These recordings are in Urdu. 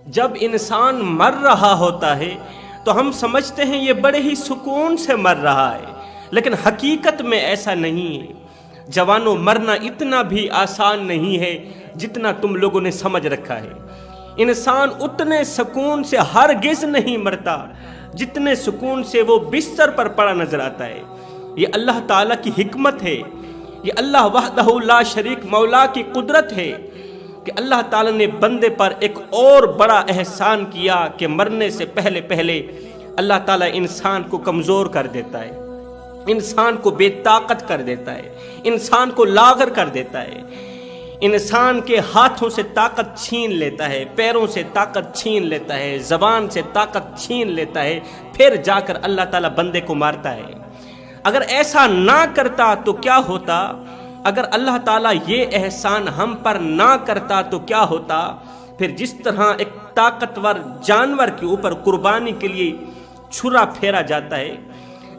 جب انسان مر رہا ہوتا ہے تو ہم سمجھتے ہیں یہ بڑے ہی سکون سے مر رہا ہے، لیکن حقیقت میں ایسا نہیں ہے۔ جوانوں، مرنا اتنا بھی آسان نہیں ہے جتنا تم لوگوں نے سمجھ رکھا ہے۔ انسان اتنے سکون سے ہرگز نہیں مرتا جتنے سکون سے وہ بستر پر پڑا نظر آتا ہے۔ یہ اللہ تعالیٰ کی حکمت ہے، یہ اللہ وحدہ لا شریک مولا کی قدرت ہے کہ اللہ تعالیٰ نے بندے پر ایک اور بڑا احسان کیا کہ مرنے سے پہلے پہلے اللہ تعالیٰ انسان کو کمزور کر دیتا ہے، انسان کو بے طاقت کر دیتا ہے، انسان کو لاغر کر دیتا ہے، انسان کے ہاتھوں سے طاقت چھین لیتا ہے، پیروں سے طاقت چھین لیتا ہے، زبان سے طاقت چھین لیتا ہے، پھر جا کر اللہ تعالیٰ بندے کو مارتا ہے۔ اگر ایسا نہ کرتا تو کیا ہوتا؟ اگر اللہ تعالیٰ یہ احسان ہم پر نہ کرتا تو کیا ہوتا؟ پھر جس طرح ایک طاقتور جانور کے اوپر قربانی کے لیے چھرا پھیرا جاتا ہے،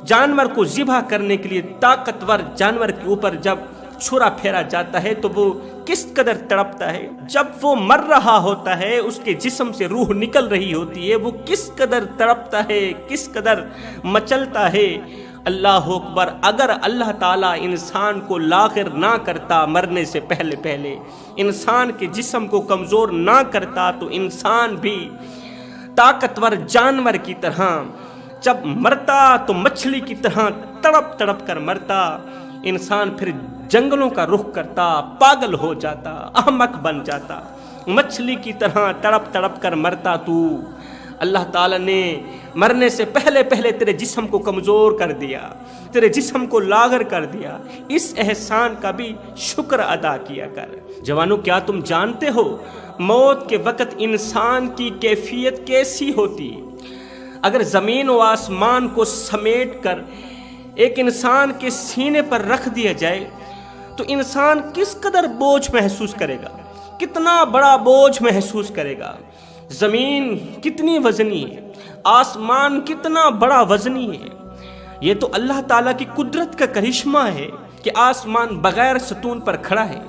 جانور کو ذبح کرنے کے لیے طاقتور جانور کے اوپر جب چھرا پھیرا جاتا ہے تو وہ کس قدر تڑپتا ہے، جب وہ مر رہا ہوتا ہے، اس کے جسم سے روح نکل رہی ہوتی ہے، وہ کس قدر تڑپتا ہے، کس قدر مچلتا ہے۔ اللہ اکبر! اگر اللہ تعالیٰ انسان کو لاغر نہ کرتا مرنے سے پہلے پہلے، انسان کے جسم کو کمزور نہ کرتا تو انسان بھی طاقتور جانور کی طرح جب مرتا تو مچھلی کی طرح تڑپ تڑپ کر مرتا۔ انسان پھر جنگلوں کا رخ کرتا، پاگل ہو جاتا، احمق بن جاتا، مچھلی کی طرح تڑپ تڑپ کر مرتا تو۔ اللہ تعالیٰ نے مرنے سے پہلے پہلے تیرے جسم کو کمزور کر دیا، تیرے جسم کو لاغر کر دیا۔ اس احسان کا بھی شکر ادا کیا کر۔ جوانوں، کیا تم جانتے ہو موت کے وقت انسان کی کیفیت کیسی ہوتی؟ اگر زمین و آسمان کو سمیٹ کر ایک انسان کے سینے پر رکھ دیا جائے تو انسان کس قدر بوجھ محسوس کرے گا، کتنا بڑا بوجھ محسوس کرے گا۔ زمین کتنی وزنی ہے، آسمان کتنا بڑا وزنی ہے۔ یہ تو اللہ تعالیٰ کی قدرت کا کرشمہ ہے کہ آسمان بغیر ستون پر کھڑا ہے۔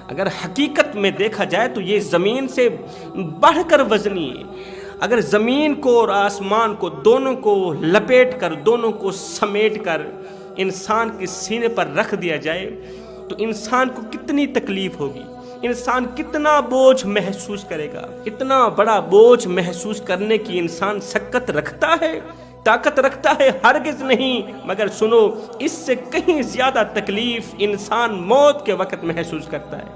اگر حقیقت میں دیکھا جائے تو یہ زمین سے بڑھ کر وزنی ہے۔ اگر زمین کو اور آسمان کو دونوں کو لپیٹ کر، دونوں کو سمیٹ کر انسان کے سینے پر رکھ دیا جائے تو انسان کو کتنی تکلیف ہوگی، انسان کتنا بوجھ محسوس کرے گا۔ اتنا بڑا بوجھ محسوس کرنے کی انسان سکت رکھتا ہے، طاقت رکھتا ہے؟ ہرگز نہیں۔ مگر سنو، اس سے کہیں زیادہ تکلیف انسان موت کے وقت محسوس کرتا ہے،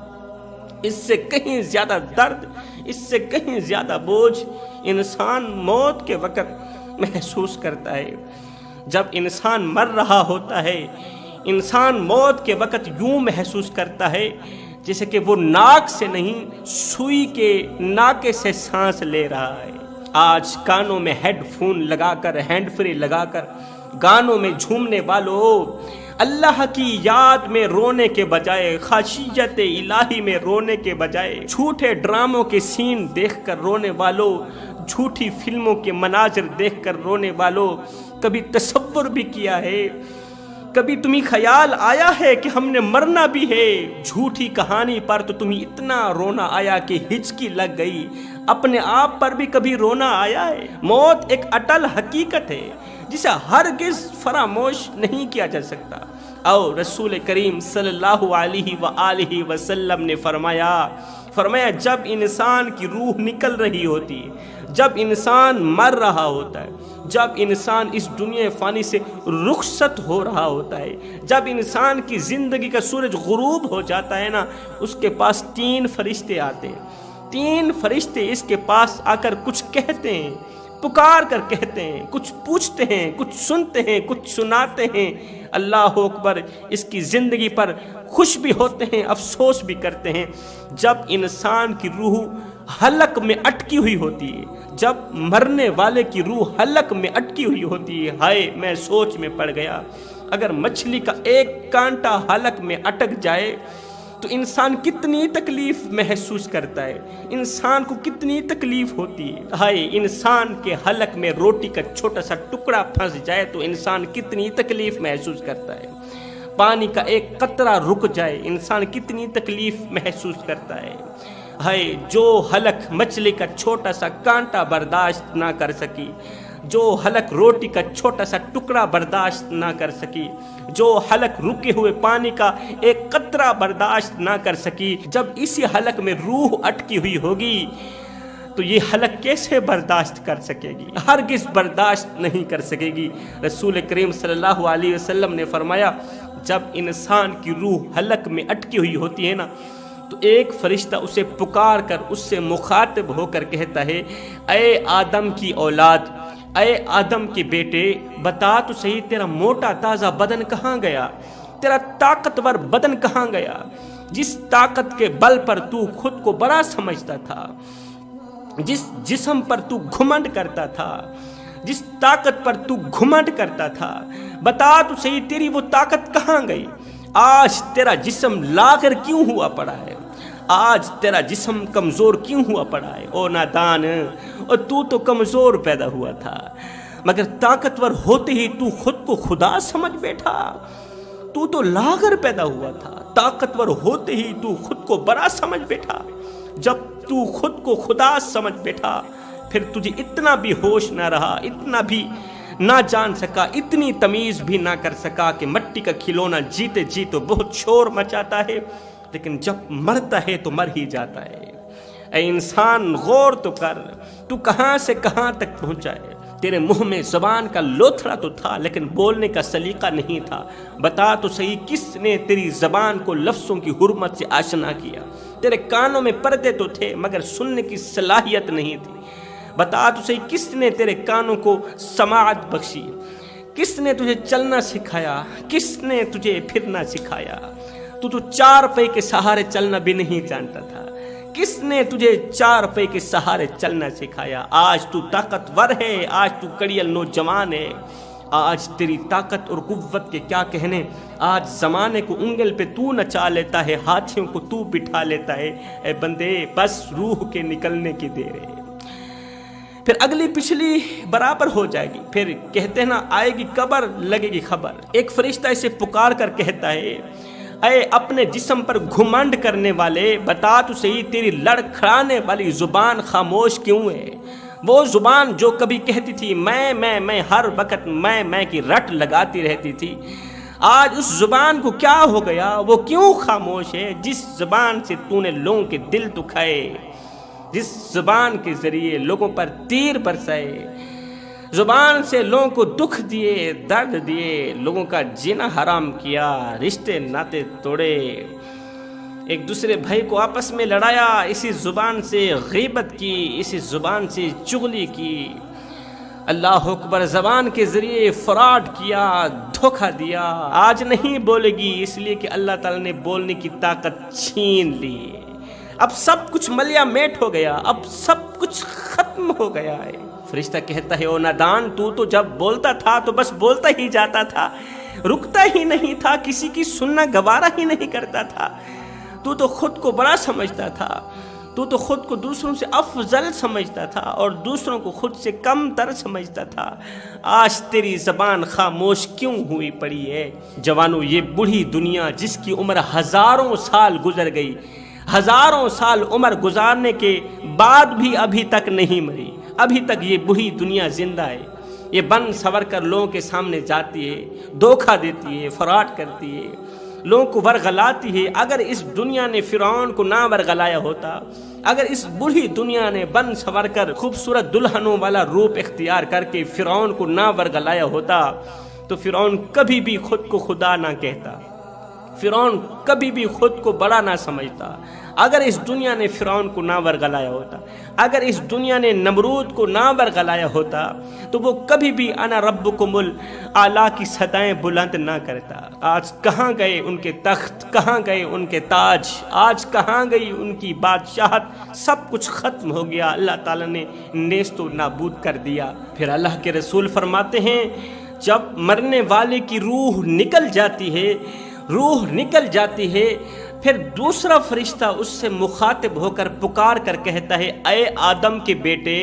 اس سے کہیں زیادہ درد، اس سے کہیں زیادہ بوجھ انسان موت کے وقت محسوس کرتا ہے۔ جب انسان مر رہا ہوتا ہے، انسان موت کے وقت یوں محسوس کرتا ہے جیسے کہ وہ ناک سے نہیں، سوئی کے ناکے سے سانس لے رہا ہے۔ آج کانوں میں ہیڈ فون لگا کر، ہینڈ فری لگا کر گانوں میں جھومنے والوں، اللہ کی یاد میں رونے کے بجائے، خشیت الہی میں رونے کے بجائے، جھوٹے ڈراموں کے سین دیکھ کر رونے والوں، جھوٹی فلموں کے مناظر دیکھ کر رونے والوں، کبھی تصور بھی کیا ہے، کبھی تمہیں خیال آیا ہے کہ ہم نے مرنا بھی ہے؟ جھوٹی کہانی پر تو تمہیں اتنا رونا آیا کہ ہچکی لگ گئی۔ اپنے آپ پر بھی کبھی رونا آیا ہے؟ موت ایک اٹل حقیقت ہے جسے ہرگز فراموش نہیں کیا جا سکتا۔ اور رسول کریم صلی اللہ علیہ وآلہ وسلم نے فرمایا جب انسان کی روح نکل رہی ہوتی ہے، جب انسان مر رہا ہوتا ہے، جب انسان اس دنیا فانی سے رخصت ہو رہا ہوتا ہے، جب انسان کی زندگی کا سورج غروب ہو جاتا ہے نا، اس کے پاس 3 فرشتے آتے ہیں۔ 3 فرشتے اس کے پاس آ کر کچھ کہتے ہیں، پکار کر کہتے ہیں، کچھ پوچھتے ہیں، کچھ سنتے ہیں، کچھ سناتے ہیں۔ اللہ اکبر! اس کی زندگی پر خوش بھی ہوتے ہیں، افسوس بھی کرتے ہیں۔ جب انسان کی روح حلق میں اٹکی ہوئی ہوتی ہے، جب مرنے والے کی روح حلق میں اٹکی ہوئی ہوتی ہے، ہائے میں سوچ میں پڑ گیا، اگر مچھلی کا ایک کانٹا حلق میں اٹک جائے تو انسان کتنی تکلیف محسوس کرتا ہے، انسان کو کتنی تکلیف ہوتی ہے۔ ہائے انسان کے حلق میں روٹی کا چھوٹا سا ٹکڑا پھنس جائے تو انسان کتنی تکلیف محسوس کرتا ہے، پانی کا ایک قطرہ رک جائے انسان کتنی تکلیف محسوس کرتا ہے۔ ہے جو حلق مچھلی کا چھوٹا سا کانٹا برداشت نہ کر سکی، جو حلق روٹی کا چھوٹا سا ٹکڑا برداشت نہ کر سکی، جو حلق رکے ہوئے پانی کا ایک قطرہ برداشت نہ کر سکی، جب اسی حلق میں روح اٹکی ہوئی ہوگی تو یہ حلق کیسے برداشت کر سکے گی؟ ہرگز برداشت نہیں کر سکے گی۔ رسول کریم صلی اللہ علیہ وسلم نے فرمایا جب انسان کی روح حلق میں اٹکی ہوئی ہوتی ہے نا تو ایک فرشتہ اسے پکار کر اس سے مخاطب ہو کر کہتا ہے، اے آدم کی اولاد، اے آدم کے بیٹے، بتا تو صحیح تیرا موٹا تازہ بدن کہاں گیا، تیرا طاقتور بدن کہاں گیا، جس طاقت کے بل پر تو خود کو بڑا سمجھتا تھا، جس جسم پر تو گھمنڈ کرتا تھا، جس طاقت پر تو گھمنڈ کرتا تھا، بتا تو صحیح تیری وہ طاقت کہاں گئی؟ آج تیرا جسم لاغر کیوں ہوا پڑا ہے؟ آج تیرا جسم کمزور کیوں ہوا پڑا ہے؟ او نادان، اور تو کمزور پیدا ہوا تھا مگر طاقتور ہوتے ہی تو خود کو خدا سمجھ بیٹھا۔ تو لاغر پیدا ہوا تھا، طاقتور ہوتے ہی تو خود کو بڑا سمجھ بیٹھا۔ جب تو خود کو خدا سمجھ بیٹھا پھر تجھے اتنا بھی ہوش نہ رہا، اتنا بھی نہ جان سکا، اتنی تمیز بھی نہ کر سکا کہ مٹی کا کھلونا جیتے جی تو بہت شور مچاتا ہے لیکن جب مرتا ہے تو مر ہی جاتا ہے۔ اے انسان غور تو کر، تو کہاں سے کہاں تک پہنچا ہے؟ تیرے منہ میں زبان کا لوتھڑا تو تھا لیکن بولنے کا سلیقہ نہیں تھا۔ بتا تو صحیح کس نے تیری زبان کو لفظوں کی حرمت سے آشنا کیا؟ تیرے کانوں میں پردے تو تھے مگر سننے کی صلاحیت نہیں تھی۔ بتا تو صحیح کس نے تیرے کانوں کو سماعت بخشی؟ کس نے تجھے چلنا سکھایا؟ کس نے تجھے پھرنا سکھایا؟ تو چار پے کے سہارے چلنا بھی نہیں جانتا تھا، کس نے تجھے چار پے کے سہارے چلنا سکھایا؟ آج تو طاقتور ہے، آج تو کڑیل نوجوان ہے، آج تیری طاقت اور قوت کے کیا کہنے، آج زمانے کو انگل پہ تو نچا لیتا ہے، ہاتھیوں کو تو بٹھا لیتا ہے۔ اے بندے بس روح کے نکلنے کی دیر ہے، پھر اگلی پچھلی برابر ہو جائے گی، پھر کہتے ہیں نا آئے گی قبر لگے گی خبر۔ ایک فرشتہ اسے پکار کر کہتا ہے، اے اپنے جسم پر گھمنڈ کرنے والے، بتا تو صحیح تیری لڑکھڑانے والی زبان خاموش کیوں ہے؟ وہ زبان جو کبھی کہتی تھی میں ہر وقت میں کی رٹ لگاتی رہتی تھی، آج اس زبان کو کیا ہو گیا؟ وہ کیوں خاموش ہے؟ جس زبان سے تو نے لوگوں کے دل دکھائے، جس زبان کے ذریعے لوگوں پر تیر برسائے، زبان سے لوگوں کو دکھ دیے، درد دیے، لوگوں کا جینا حرام کیا، رشتے ناتے توڑے، ایک دوسرے بھائی کو آپس میں لڑایا، اسی زبان سے غیبت کی، اسی زبان سے چغلی کی، اللہ اکبر، زبان کے ذریعے فراڈ کیا، دھوکہ دیا، آج نہیں بولے گی اس لیے کہ اللہ تعالیٰ نے بولنے کی طاقت چھین لی۔ اب سب کچھ ملیا میٹ ہو گیا، اب سب کچھ ختم ہو گیا ہے۔ فرشتہ کہتا ہے، او نادان، تو جب بولتا تھا تو بس بولتا ہی جاتا تھا، رکتا ہی نہیں تھا، کسی کی سننا گوارا ہی نہیں کرتا تھا۔ تو خود کو بڑا سمجھتا تھا، تو خود کو دوسروں سے افضل سمجھتا تھا اور دوسروں کو خود سے کم تر سمجھتا تھا۔ آج تیری زبان خاموش کیوں ہوئی پڑی ہے؟ جوانوں، یہ بوڑھی دنیا جس کی عمر ہزاروں سال گزر گئی، ہزاروں سال عمر گزارنے کے بعد بھی ابھی تک نہیں مری، ابھی تک یہ بوڑھی دنیا زندہ ہے، یہ بن سور کر لوگوں کے سامنے جاتی ہے، دھوکہ دیتی ہے، فراڈ کرتی ہے، لوگوں کو ورغلاتی ہے۔ اگر اس دنیا نے فرعون کو نہ ورغلایا ہوتا، اگر اس بوڑھی دنیا نے بن سور کر خوبصورت دلہنوں والا روپ اختیار کر کے فرعون کو نہ ورغلایا ہوتا تو فرعون کبھی بھی خود کو خدا نہ کہتا، فرعون کبھی بھی خود کو بڑا نہ سمجھتا۔ اگر اس دنیا نے فرعون کو نہ ورغلایا ہوتا، اگر اس دنیا نے نمرود کو نہ ورغلایا ہوتا تو وہ کبھی بھی انا ربکم الاعلیٰ کی صدائیں بلند نہ کرتا۔ آج کہاں گئے ان کے تخت، کہاں گئے ان کے تاج، آج کہاں گئی ان کی بادشاہت؟ سب کچھ ختم ہو گیا، اللہ تعالیٰ نے نیست و نابود کر دیا۔ پھر اللہ کے رسول فرماتے ہیں، جب مرنے والے کی روح نکل جاتی ہے، روح نکل جاتی ہے، پھر دوسرا فرشتہ اس سے مخاطب ہو کر پکار کر کہتا ہے، اے آدم کے بیٹے،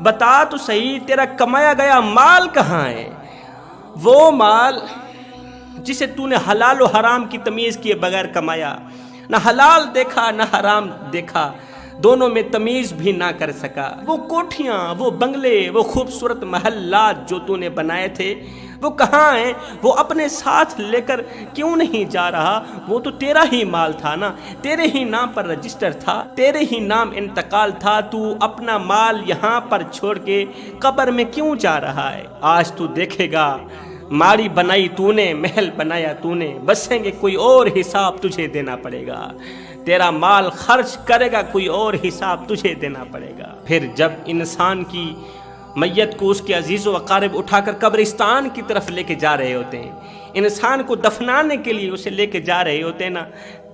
بتا تو صحیح تیرا کمایا گیا مال کہاں ہے؟ وہ مال جسے تو نے حلال و حرام کی تمیز کیے بغیر کمایا، نہ حلال دیکھا نہ حرام دیکھا، دونوں میں تمیز بھی نہ کر سکا۔ وہ کوٹھیاں، وہ بنگلے، وہ خوبصورت محلات جو تو نے بنائے تھے وہ کہاں ہیں؟ وہ اپنے ساتھ لے کر کیوں نہیں جا رہا؟ وہ تو تیرا ہی مال تھا نا، تیرے ہی نام پر رجسٹر تھا، تیرے ہی نام انتقال تھا، تو اپنا مال یہاں پر چھوڑ کے قبر میں کیوں جا رہا ہے؟ آج تو دیکھے گا، ماڑی بنائی تو نے، محل بنایا تو نے، بسیں گے کوئی اور حساب تجھے دینا پڑے گا، تیرا مال خرچ کرے گا کوئی اور حساب تجھے دینا پڑے گا۔ پھر جب انسان کی میت کو اس کے عزیز و اقارب اٹھا کر قبرستان کی طرف لے کے جا رہے ہوتے ہیں، انسان کو دفنانے کے لیے اسے لے کے جا رہے ہوتے ہیں نا،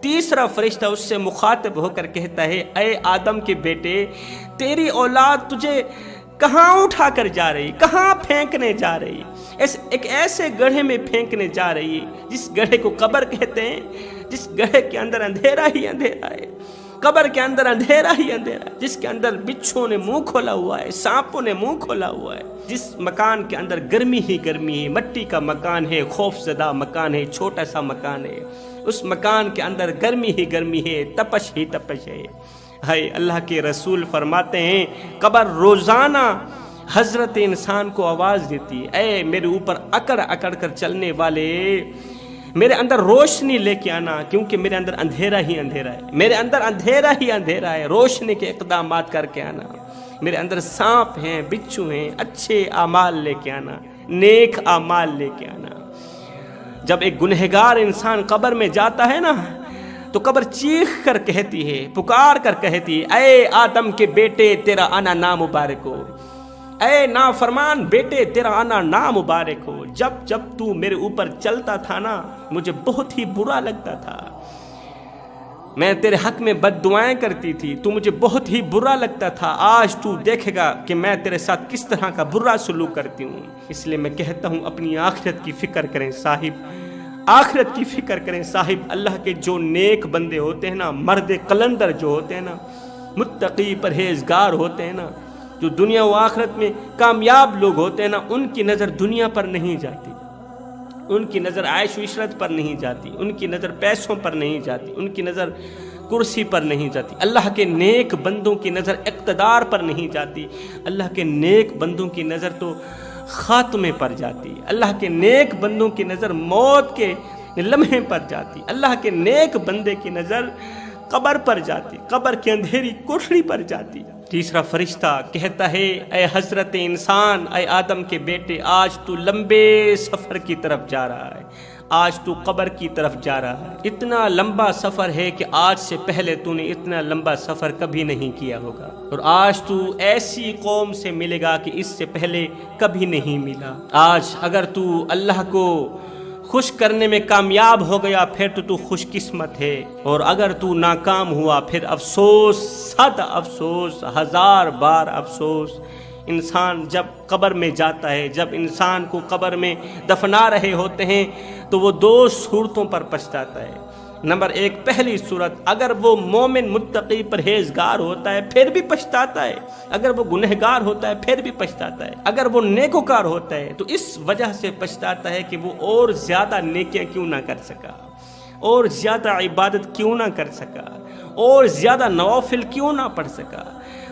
تیسرا فرشتہ اس سے مخاطب ہو کر کہتا ہے، اے آدم کے بیٹے، تیری اولاد تجھے کہاں اٹھا کر جا رہی، کہاں پھینکنے جا رہی؟ ایک ایسے گڑھے میں پھینکنے جا رہی ہے جس گڑھے کو قبر کہتے ہیں، جس گڑھے کے اندر اندھیرا ہی اندھیرا ہے، قبر کے اندر اندھیرا ہی اندھیرا ہے، جس کے اندر بچھوں نے منہ کھولا ہوا ہے، سانپوں نے منہ کھولا ہوا ہے، جس مکان کے اندر گرمی ہی گرمی ہے، مٹی کا مکان ہے، خوف زدہ مکان ہے، چھوٹا سا مکان ہے، اس مکان کے اندر گرمی ہی گرمی ہے، تپش ہی تپش ہے۔ ہے اللہ کے رسول فرماتے ہیں، قبر روزانہ حضرت انسان کو آواز دیتی ہے، اے میرے اوپر اکڑ اکڑ کر چلنے والے، میرے اندر روشنی لے کے آنا، کیونکہ میرے اندر اندھیرا ہی اندھیرا ہے، میرے اندر اندھیرا ہی اندھیرا ہے، روشنی کے اقدامات کر کے آنا، میرے اندر سانپ ہیں، بچھو ہیں، اچھے اعمال لے کے آنا، نیک اعمال لے کے آنا۔ جب ایک گنہگار انسان قبر میں جاتا ہے نا، تو قبر چیخ کر کہتی ہے، پکار کر کہتی ہے، اے آدم کے بیٹے تیرا آنا نامبارک ہو، اے نافرمان بیٹے تیرا آنا نامبارک ہو۔ جب جب تو میرے اوپر چلتا تھا نا، مجھے بہت ہی برا لگتا تھا، میں تیرے حق میں بد دعائیں کرتی تھی، تو مجھے بہت ہی برا لگتا تھا، آج تو دیکھے گا کہ میں تیرے ساتھ کس طرح کا برا سلوک کرتی ہوں۔ اس لیے میں کہتا ہوں، اپنی آخرت کی فکر کریں صاحب، آخرت کی فکر کریں صاحب۔ اللہ کے جو نیک بندے ہوتے ہیں نا، مرد قلندر جو ہوتے ہیں نا، متقی پرہیزگار ہوتے ہیں نا، جو دنیا و آخرت میں کامیاب لوگ ہوتے ہیں نا، ان کی نظر دنیا پر نہیں جاتی، ان کی نظر عیش و عشرت پر نہیں جاتی، ان کی نظر پیسوں پر نہیں جاتی، ان کی نظر کرسی پر نہیں جاتی۔ اللہ کے نیک بندوں کی نظر اقتدار پر نہیں جاتی، اللہ کے نیک بندوں کی نظر تو خاتمے پر جاتی، اللہ کے نیک بندوں کی نظر موت کے لمحے پر جاتی، اللہ کے نیک بندے کی نظر قبر پر جاتی، قبر کے اندھیری کوٹھڑی پر جاتی۔ تیسرا فرشتہ کہتا ہے، اے حضرت انسان، اے آدم کے بیٹے، آج تو لمبے سفر کی طرف جا رہا ہے، آج تو قبر کی طرف جا رہا ہے۔ اتنا لمبا سفر ہے کہ آج سے پہلے تو نے اتنا لمبا سفر کبھی نہیں کیا ہوگا، اور آج تو ایسی قوم سے ملے گا کہ اس سے پہلے کبھی نہیں ملا۔ آج اگر تو اللہ کو خوش کرنے میں کامیاب ہو گیا، پھر تو خوش قسمت ہے، اور اگر تو ناکام ہوا پھر افسوس، صد افسوس، ہزار بار افسوس۔ انسان جب قبر میں جاتا ہے، جب انسان کو قبر میں دفنا رہے ہوتے ہیں، تو وہ دو صورتوں پر پچھتاتا ہے۔ نمبر ایک، پہلی صورت، اگر وہ مومن متقی پرہیزگار ہوتا ہے پھر بھی پچھتاتا ہے، اگر وہ گنہگار ہوتا ہے پھر بھی پچھتاتا ہے، اگر وہ نیکوکار ہوتا ہے تو اس وجہ سے پچھتاتا ہے کہ وہ اور زیادہ نیکیاں کیوں نہ کر سکا، اور زیادہ عبادت کیوں نہ کر سکا، اور زیادہ نوافل کیوں نہ پڑھ سکا،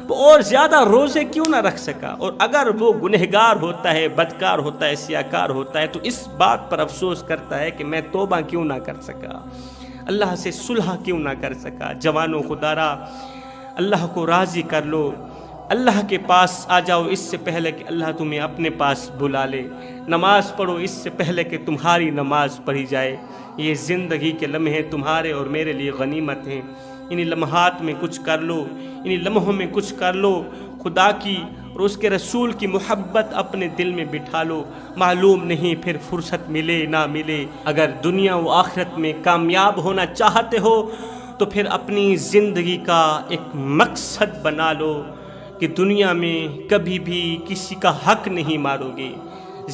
وہ اور زیادہ روزے کیوں نہ رکھ سکا۔ اور اگر وہ گنہگار ہوتا ہے، بدکار ہوتا ہے، سیاکار ہوتا ہے، تو اس بات پر افسوس کرتا ہے کہ میں توبہ کیوں نہ کر سکا، اللہ سے صلح کیوں نہ کر سکا۔ جوانوں خدارا، اللہ کو راضی کر لو، اللہ کے پاس آ جاؤ اس سے پہلے کہ اللہ تمہیں اپنے پاس بلا لے، نماز پڑھو اس سے پہلے کہ تمہاری نماز پڑھی جائے۔ یہ زندگی کے لمحے تمہارے اور میرے لیے غنیمت ہیں، انہی لمحات میں کچھ کر لو، انہی لمحوں میں کچھ کر لو، خدا کی اور اس کے رسول کی محبت اپنے دل میں بٹھا لو، معلوم نہیں پھر فرصت ملے نہ ملے۔ اگر دنیا و آخرت میں کامیاب ہونا چاہتے ہو تو پھر اپنی زندگی کا ایک مقصد بنا لو کہ دنیا میں کبھی بھی کسی کا حق نہیں مارو گے،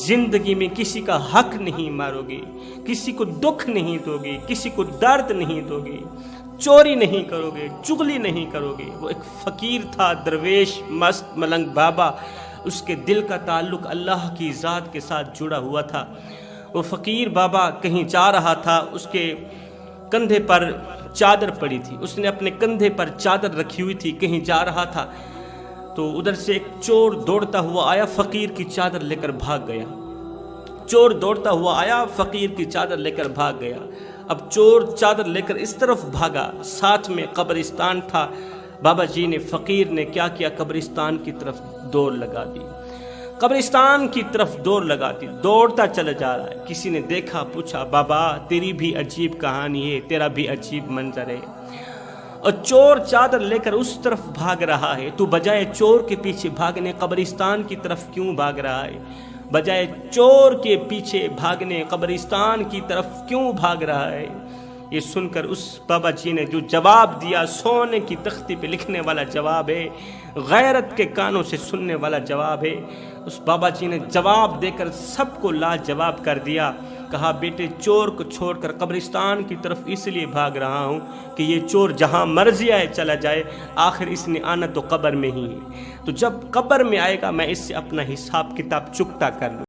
زندگی میں کسی کا حق نہیں مارو گے، کسی کو دکھ نہیں دو گے، کسی کو درد نہیں دو گے، چوری نہیں کرو گے، چغلی نہیں کرو گے۔ وہ ایک فقیر تھا، درویش مست ملنگ بابا، اس کے دل کا تعلق اللہ کی ذات کے ساتھ جڑا ہوا تھا۔ وہ فقیر بابا کہیں جا رہا تھا، اس کے کندھے پر چادر پڑی تھی، اس نے اپنے کندھے پر چادر رکھی ہوئی تھی، کہیں جا رہا تھا تو ادھر سے ایک چور دوڑتا ہوا آیا، فقیر کی چادر لے کر بھاگ گیا۔ چور دوڑتا ہوا آیا، فقیر کی چادر لے کر بھاگ گیا۔ اب چور چادر لے کر اس طرف بھاگا، ساتھ میں قبرستان تھا۔ بابا جی نے، فقیر نے کیا کیا، قبرستان کی طرف دوڑ لگا دی، قبرستان کی طرف دوڑ لگا دی، دوڑتا چلا جا رہا ہے۔ کسی نے دیکھا، پوچھا، بابا تیری بھی عجیب کہانی ہے، تیرا بھی عجیب منظر ہے، اور چور چادر لے کر اس طرف بھاگ رہا ہے، تو بجائے چور کے پیچھے بھاگنے قبرستان کی طرف کیوں بھاگ رہا ہے؟ بجائے چور کے پیچھے بھاگنے قبرستان کی طرف کیوں بھاگ رہا ہے؟ یہ سن کر اس بابا جی نے جو جواب دیا، سونے کی تختی پہ لکھنے والا جواب ہے، غیرت کے کانوں سے سننے والا جواب ہے، اس بابا جی نے جواب دے کر سب کو لاجواب کر دیا۔ کہا، بیٹے چور کو چھوڑ کر قبرستان کی طرف اس لیے بھاگ رہا ہوں کہ یہ چور جہاں مرضی آئے چلا جائے، آخر اس نے آنا تو قبر میں ہی ہے، تو جب قبر میں آئے گا میں اس سے اپنا حساب کتاب چکتا کر لوں۔